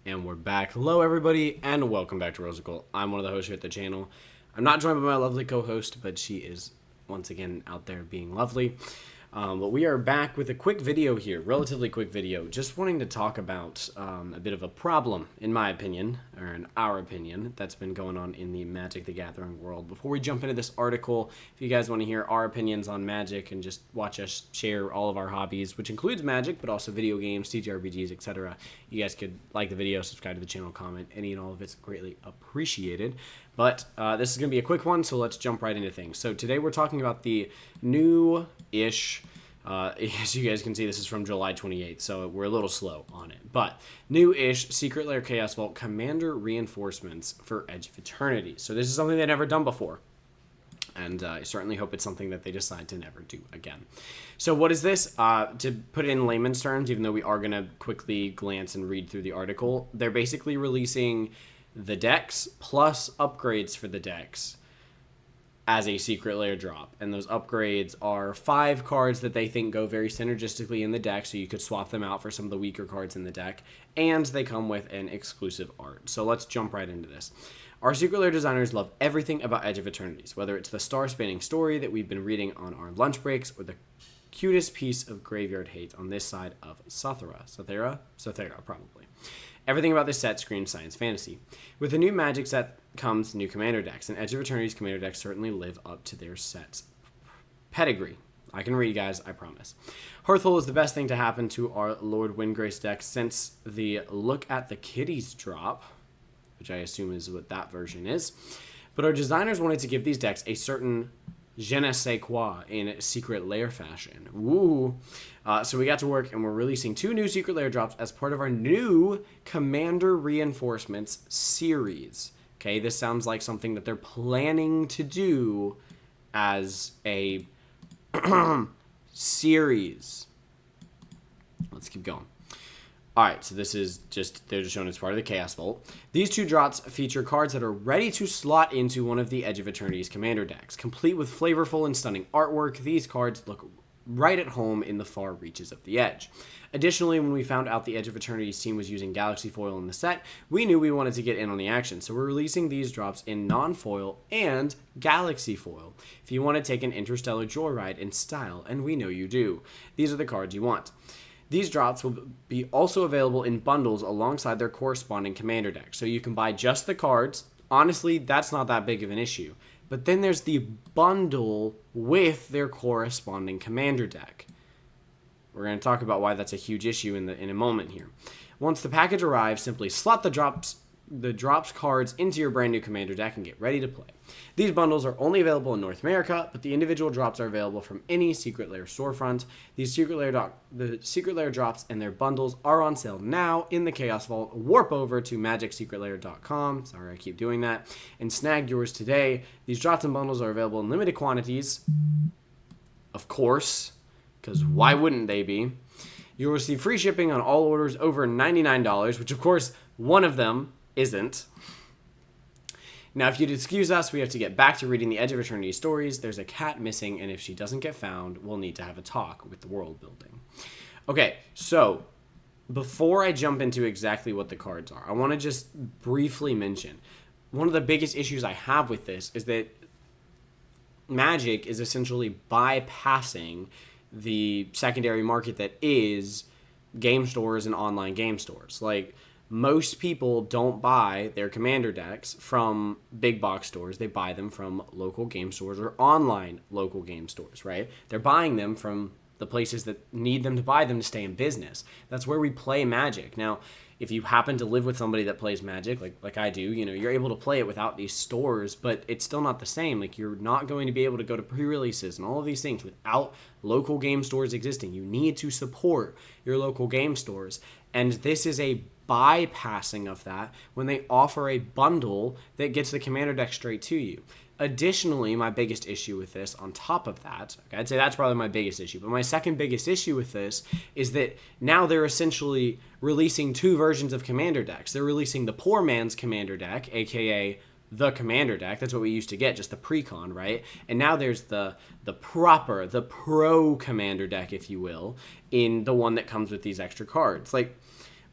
And we're back. Hello, everybody, and welcome back to Rosicle. I'm one of the hosts here at the channel. I'm not joined by my lovely co-host, but she is once again out there being lovely. But we are back with a quick video here, relatively quick video, just wanting to talk about a bit of a problem, in my opinion, or in our opinion, that's been going on in the Magic the Gathering world. Before we jump into this article, if you guys want to hear our opinions on Magic and just watch us share all of our hobbies, which includes Magic, but also video games, TTRPGs, etc., you guys could like the video, subscribe to the channel, comment. Any and all of it's greatly appreciated. But this is going to be a quick one, so let's jump right into things. So today we're talking about the new-ish, as you guys can see, this is from July 28th, so we're a little slow on it. But new-ish Secret Lair Chaos Vault Commander Reinforcements for Edge of Eternities. So this is something they've never done before. And I certainly hope it's something that they decide to never do again. So what is this? To put it in layman's terms, even though we are going to quickly glance and read through the article, they're basically releasing the decks plus upgrades for the decks as a Secret Lair drop. And those upgrades are 5 cards that they think go very synergistically in the deck, so you could swap them out for some of the weaker cards in the deck. And they come with an exclusive art. So let's jump right into this. Our Secret Lair designers love everything about Edge of Eternities, whether it's the star-spanning story that we've been reading on our lunch breaks or the cutest piece of graveyard hate on this side of Sothera, probably. Everything about this set screams science fantasy. With the new Magic set comes new Commander decks, and Edge of Eternity's Commander decks certainly live up to their set's pedigree. I can read, guys, I promise. Hearthful is the best thing to happen to our Lord Windgrace deck since the Look at the Kitties drop, which I assume is what that version is. But our designers wanted to give these decks a certain je ne sais quoi in Secret Lair fashion. Woo! So we got to work, and we're releasing 2 new Secret Lair drops as part of our new Commander Reinforcements series. Okay, this sounds like something that they're planning to do as a series. Let's keep going. Alright, so this is they're just shown as part of the Chaos Vault. These 2 drops feature cards that are ready to slot into one of the Edge of Eternity's Commander decks. Complete with flavorful and stunning artwork, these cards look right at home in the far reaches of the Edge. Additionally, when we found out the Edge of Eternity's team was using Galaxy Foil in the set, we knew we wanted to get in on the action, so we're releasing these drops in non-foil and Galaxy Foil. If you want to take an interstellar joyride in style, and we know you do, these are the cards you want. These drops will be also available in bundles alongside their corresponding Commander deck. So you can buy just the cards. Honestly, that's not that big of an issue. But then there's the bundle with their corresponding Commander deck. We're going to talk about why that's a huge issue in a moment here. Once the package arrives, simply slot the drops cards into your brand new Commander deck and get ready to play. These bundles are only available in North America, but the individual drops are available from any Secret Lair storefront. The Secret Lair drops and their bundles are on sale now in the Chaos Vault. Warp over to magicsecretlair.com, sorry I keep doing that, and snag yours today. These drops and bundles are available in limited quantities, of course, because why wouldn't they be? You'll receive free shipping on all orders over $99, which of course one of them isn't. Now, if you'd excuse us, we have to get back to reading the Edge of Eternity stories. There's a cat missing, and if she doesn't get found, we'll need to have a talk with the world building. Okay, so before I jump into exactly what the cards are, I want to just briefly mention one of the biggest issues I have with this is that Magic is essentially bypassing the secondary market that is game stores and online game stores. Like, most people don't buy their Commander decks from big box stores. They buy them from local game stores or online local game stores, right? They're buying them from the places that need them to buy them to stay in business. That's where we play Magic. Now, if you happen to live with somebody that plays Magic, like I do, you're able to play it without these stores, but it's still not the same. Like, you're not going to be able to go to pre-releases and all of these things without local game stores existing. You need to support your local game stores, and this is a bypassing of that when they offer a bundle that gets the Commander deck straight to you. Additionally, my biggest issue with this, on top of that, okay, I'd say that's probably my biggest issue, but my second biggest issue with this is that now they're essentially releasing 2 versions of Commander decks. They're releasing the poor man's Commander deck, aka the Commander deck. That's what we used to get, just the pre-con, right? And now there's the pro Commander deck, if you will, in the one that comes with these extra cards. Like,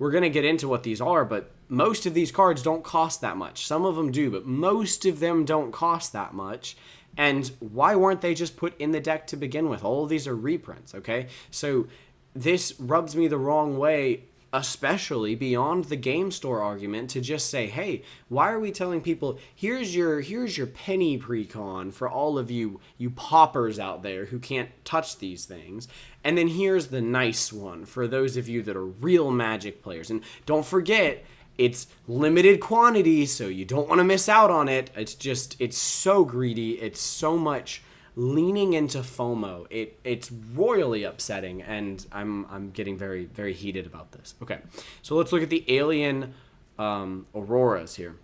we're going to get into what these are, but most of these cards don't cost that much. Some of them do, but most of them don't cost that much. And why weren't they just put in the deck to begin with? All of these are reprints, okay? So this rubs me the wrong way, especially beyond the game store argument, to just say, hey, why are we telling people, here's your penny pre-con for all of you paupers out there who can't touch these things, and then here's the nice one for those of you that are real Magic players. And don't forget, it's limited quantity, so you don't want to miss out on it. It's so greedy. It's so much leaning into FOMO. It's royally upsetting, and I'm getting very, very heated about this. Okay, so let's look at the alien auroras here.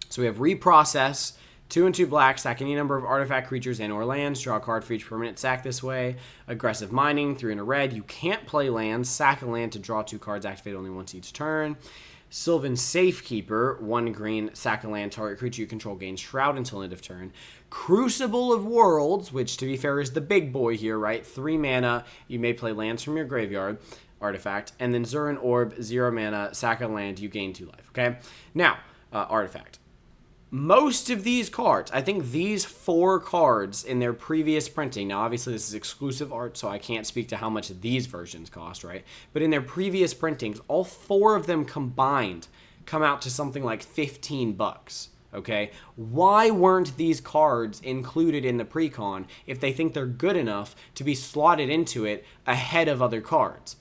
So we have reprocess, 2 and 2 black, sack any number of artifact creatures and or lands, draw a card for each permanent sack this way. Aggressive mining, 3 and a red, you can't play lands, sack a land to draw 2 cards, activate only once each turn. Sylvan Safekeeper, 1 green, sack a land, target creature you control gains Shroud until end of turn. Crucible of Worlds, which to be fair is the big boy here, right? 3 mana, you may play lands from your graveyard, artifact. And then Zurin Orb, 0 mana, sack a land, you gain 2 life, okay? Now, artifact. Most of these cards, I think these 4 cards in their previous printing, now obviously this is exclusive art, so I can't speak to how much these versions cost, right? But in their previous printings, all 4 of them combined come out to something like $15, okay? Why weren't these cards included in the pre-con if they think they're good enough to be slotted into it ahead of other cards?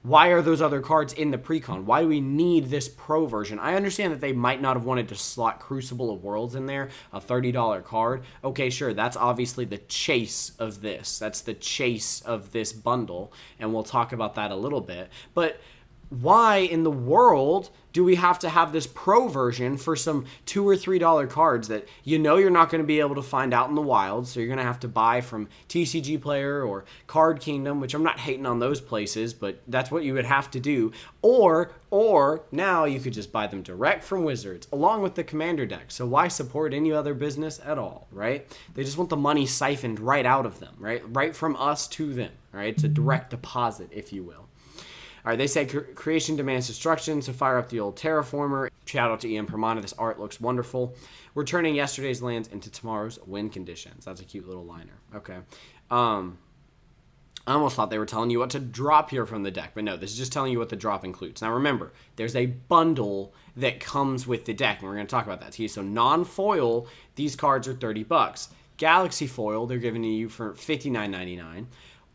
Why are those other cards in the pre-con? Why do we need this pro version? I understand that they might not have wanted to slot Crucible of Worlds in there, a $30 card. Okay, sure, that's obviously the chase of this. That's the chase of this bundle, and we'll talk about that a little bit. But why in the world do we have to have this pro version for some $2 or $3 cards that you know you're not going to be able to find out in the wild, so you're going to have to buy from TCG Player or Card Kingdom, which I'm not hating on those places, but that's what you would have to do. Or now you could just buy them direct from Wizards, along with the Commander deck. So why support any other business at all, right? They just want the money siphoned right out of them, right? Right from us to them, right? It's a direct deposit, if you will. All right, they say creation demands destruction, so fire up the old terraformer. Shout out to Ian Permana. This art looks wonderful. We're turning yesterday's lands into tomorrow's win conditions. That's a cute little liner. Okay. I almost thought they were telling you what to drop here from the deck, but no, this is just telling you what the drop includes. Now remember, there's a bundle that comes with the deck, and we're going to talk about that too. So non-foil, these cards are $30. Galaxy foil, they're giving you for $59.99.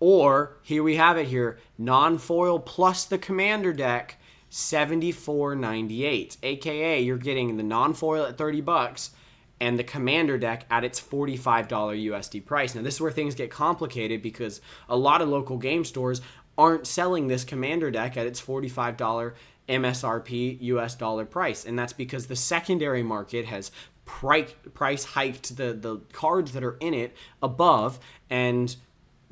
Or, here we have it here, non-foil plus the Commander deck, $74.98. AKA, you're getting the non-foil at $30 and the Commander deck at its $45 USD price. Now, this is where things get complicated because a lot of local game stores aren't selling this Commander deck at its $45 MSRP US dollar price. And that's because the secondary market has price hiked the cards that are in it above, and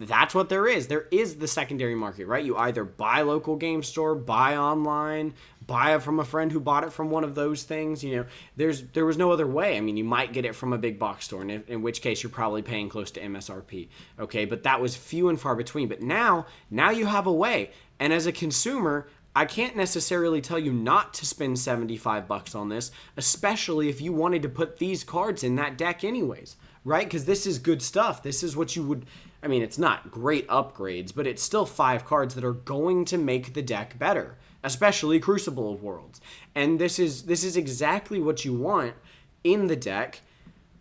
that's what there is. There is the secondary market, right? You either buy local game store, buy online, buy it from a friend who bought it from one of those things. You know, there was no other way. I mean, you might get it from a big box store, in which case you're probably paying close to MSRP. Okay, but that was few and far between. But now you have a way. And as a consumer, I can't necessarily tell you not to spend $75 on this, especially if you wanted to put these cards in that deck anyways, right? Because this is good stuff. This is what you would... I mean, it's not great upgrades, but it's still 5 cards that are going to make the deck better, especially Crucible of Worlds. And this is exactly what you want in the deck.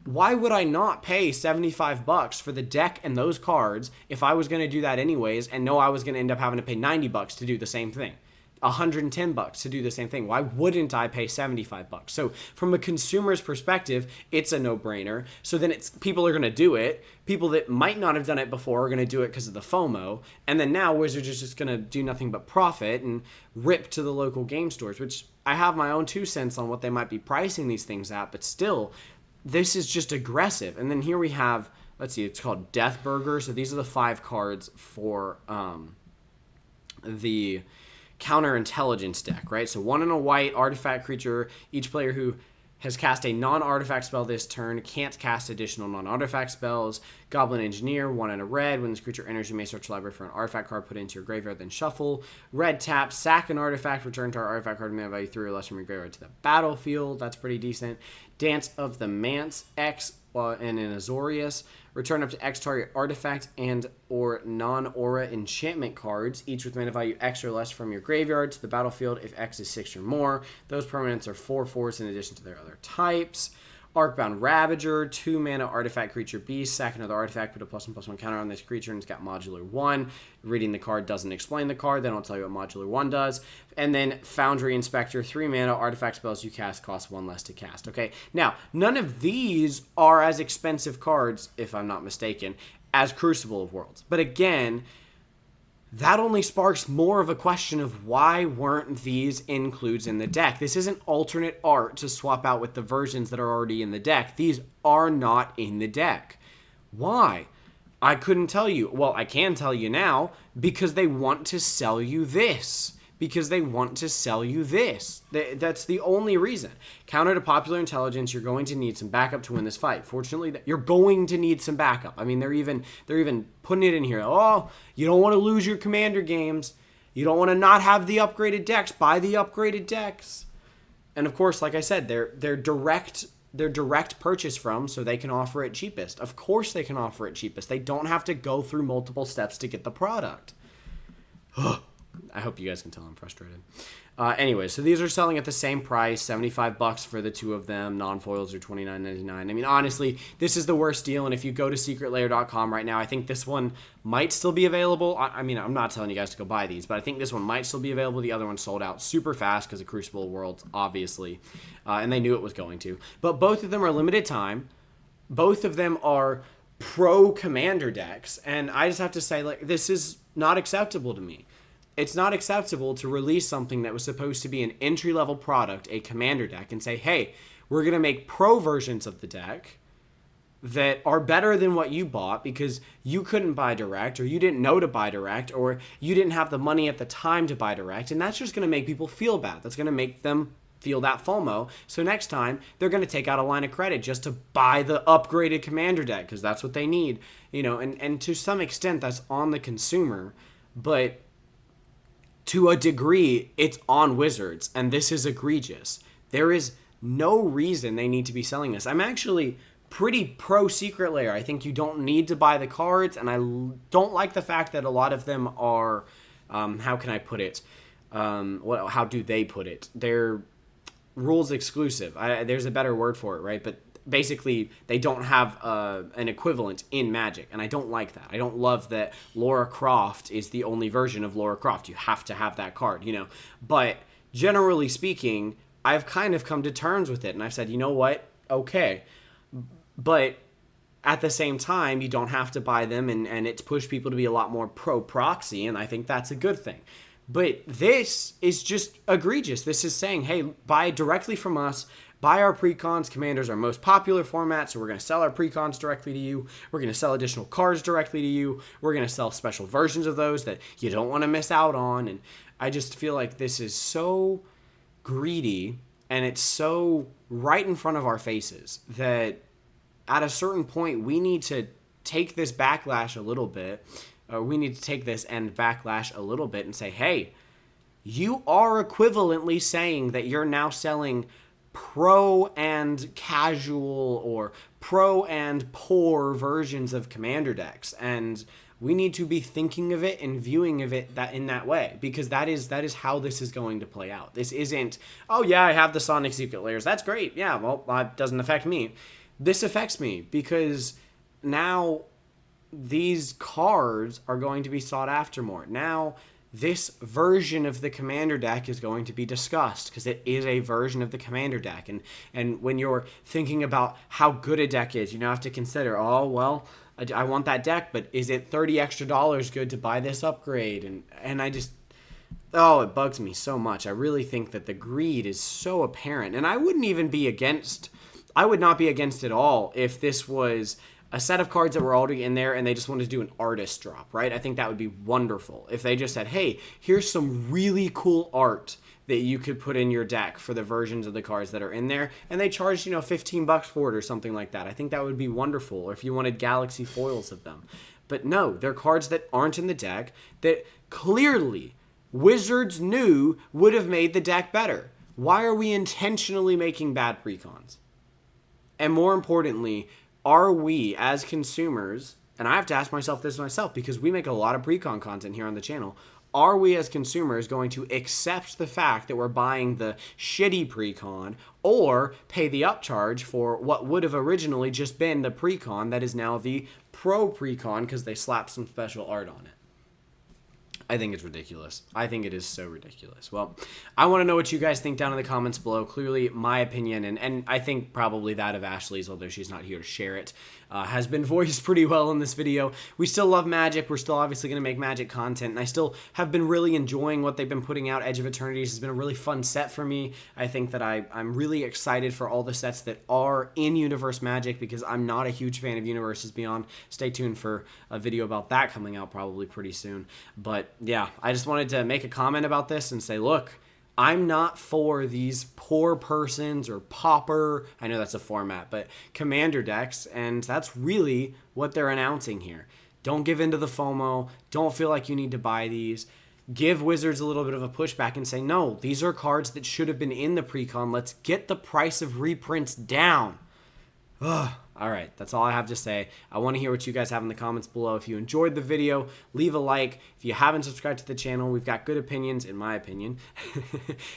Why would I not pay $75 for the deck and those cards if I was going to do that anyways and know I was going to end up having to pay $90 to do the same thing? $110 to do the same thing. Why wouldn't I pay $75? So from a consumer's perspective, it's a no-brainer. So then people are going to do it. People that might not have done it before are going to do it because of the FOMO. And then now Wizards is just going to do nothing but profit and rip to the local game stores, which I have my own 2 cents on what they might be pricing these things at, but still, this is just aggressive. And then here we have, let's see, it's called Death Burger. So these are the 5 cards for the counterintelligence deck, right? So 1 and a white artifact creature. Each player who has cast a non-artifact spell this turn, can't cast additional non-artifact spells. Goblin Engineer, 1 and a red. When this creature enters, you may search your library for an artifact card, put it into your graveyard, then shuffle. Red tap, sack an artifact, return to our artifact card, mana value 3 or less from your graveyard to the battlefield. That's pretty decent. Dance of the Manse, X and an Azorius. Return up to X target artifact and or non-aura enchantment cards, each with mana value X or less from your graveyard to the battlefield if X is 6 or more. Those permanents are 4/4 in addition to their other types. Arcbound Ravager, 2 mana artifact creature beast. Sack another artifact, put a +1/+1 counter on this creature, and it's got modular 1. Reading the card doesn't explain the card, then I'll tell you what modular 1 does. And then Foundry Inspector, 3 mana artifact spells you cast cost 1 less to cast. Okay, now none of these are as expensive cards, if I'm not mistaken, as Crucible of Worlds. But again, that only sparks more of a question of why weren't these includes in the deck. This isn't alternate art to swap out with the versions that are already in the deck. These are not in the deck. Why? I couldn't tell you. Well, I can tell you now, because they want to sell you this. Because they want to sell you this. That's the only reason. Counter to popular intelligence, you're going to need some backup to win this fight. Fortunately, you're going to need some backup. I mean, they're even putting it in here. Oh, you don't want to lose your commander games. You don't want to not have the upgraded decks. Buy the upgraded decks. And of course, like I said, they're direct purchase from, so they can offer it cheapest. Of course they can offer it cheapest. They don't have to go through multiple steps to get the product. I hope you guys can tell I'm frustrated. Anyway, so these are selling at the same price, $75 for the two of them. Non-foils are $29.99. I mean, honestly, this is the worst deal, and if you go to secretlair.com right now, I think this one might still be available. I mean, I'm not telling you guys to go buy these, but I think this one might still be available. The other one sold out super fast because of Crucible Worlds, obviously, and they knew it was going to. But both of them are limited time. Both of them are pro commander decks, and I just have to say, like, this is not acceptable to me. It's not acceptable to release something that was supposed to be an entry-level product, a commander deck, and say, hey, we're going to make pro versions of the deck that are better than what you bought because you couldn't buy direct, or you didn't know to buy direct, or you didn't have the money at the time to buy direct, and that's just going to make people feel bad. That's going to make them feel that FOMO. So next time, they're going to take out a line of credit just to buy the upgraded commander deck because that's what they need. You know, and to some extent, that's on the consumer, but to a degree, it's on Wizards, and this is egregious. There is no reason they need to be selling this. I'm actually pretty pro Secret Lair. I think you don't need to buy the cards, and I don't like the fact that a lot of them are, how can I put it? How do they put it? They're rules exclusive. There's a better word for it, right? But basically, they don't have an equivalent in Magic, and I don't like that. I don't love that Lara Croft is the only version of Lara Croft. You have to have that card, you know. But generally speaking, I've kind of come to terms with it, and I've said, you know what? Okay. But at the same time, you don't have to buy them, and it's pushed people to be a lot more pro-proxy, and I think that's a good thing. But this is just egregious. This is saying, hey, buy directly from us. Buy our precons. Commander's our most popular format, so we're going to sell our precons directly to you. We're going to sell additional cards directly to you. We're going to sell special versions of those that you don't want to miss out on. And I just feel like this is so greedy, and it's so right in front of our faces that at a certain point we need to take this backlash a little bit. We need to take this and backlash a little bit and say, hey, you are equivalently saying that you're now selling pro and casual or pro and poor versions of commander decks, and we need to be thinking of it and viewing of it that in that way, because that is how this is going to play out. This isn't, oh yeah, I have the Sonic Secret Lairs, that's great, yeah, well, that doesn't affect me. This affects me because now these cards are going to be sought after more. Now this version of the commander deck is going to be discussed because it is a version of the commander deck. And when you're thinking about how good a deck is, you now have to consider, oh, well, I want that deck, but is it $30 extra good to buy this upgrade? And I just, oh, it bugs me so much. I really think that the greed is so apparent. And I would not be against at all if this was a set of cards that were already in there and they just wanted to do an artist drop, right? I think that would be wonderful. If they just said, hey, here's some really cool art that you could put in your deck for the versions of the cards that are in there, and they charged, $15 for it or something like that. I think that would be wonderful. Or if you wanted galaxy foils of them. But no, they're cards that aren't in the deck that clearly Wizards knew would have made the deck better. Why are we intentionally making bad precons? And more importantly, are we as consumers, and I have to ask myself this myself because we make a lot of precon content here on the channel, are we as consumers going to accept the fact that we're buying the shitty precon or pay the upcharge for what would have originally just been the precon that is now the pro precon because they slapped some special art on it? I think it's ridiculous. I think it is so ridiculous. Well, I want to know what you guys think down in the comments below. Clearly, my opinion, and I think probably that of Ashley's, although she's not here to share it, has been voiced pretty well in this video. We still love Magic. We're still obviously going to make Magic content, and I still have been really enjoying what they've been putting out. Edge of Eternities has been a really fun set for me. I think that I'm really excited for all the sets that are in Universe Magic because I'm not a huge fan of Universes Beyond. Stay tuned for a video about that coming out probably pretty soon. But yeah, I just wanted to make a comment about this and say, look, I'm not for these poor persons or pauper, I know that's a format, but commander decks, and that's really what they're announcing here. Don't give in to the FOMO. Don't feel like you need to buy these. Give Wizards a little bit of a pushback and say, no, these are cards that should have been in the precon. Let's get the price of reprints down. Ugh. All right, that's all I have to say. I want to hear what you guys have in the comments below. If you enjoyed the video, leave a like. If you haven't subscribed to the channel, we've got good opinions, in my opinion,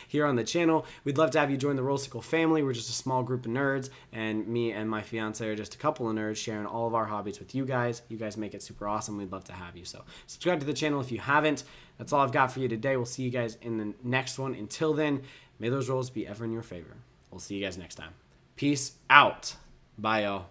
here on the channel. We'd love to have you join the Rollsicle family. We're just a small group of nerds, and me and my fiance are just a couple of nerds sharing all of our hobbies with you guys. You guys make it super awesome. We'd love to have you. So subscribe to the channel if you haven't. That's all I've got for you today. We'll see you guys in the next one. Until then, may those rolls be ever in your favor. We'll see you guys next time. Peace out. Bye, y'all.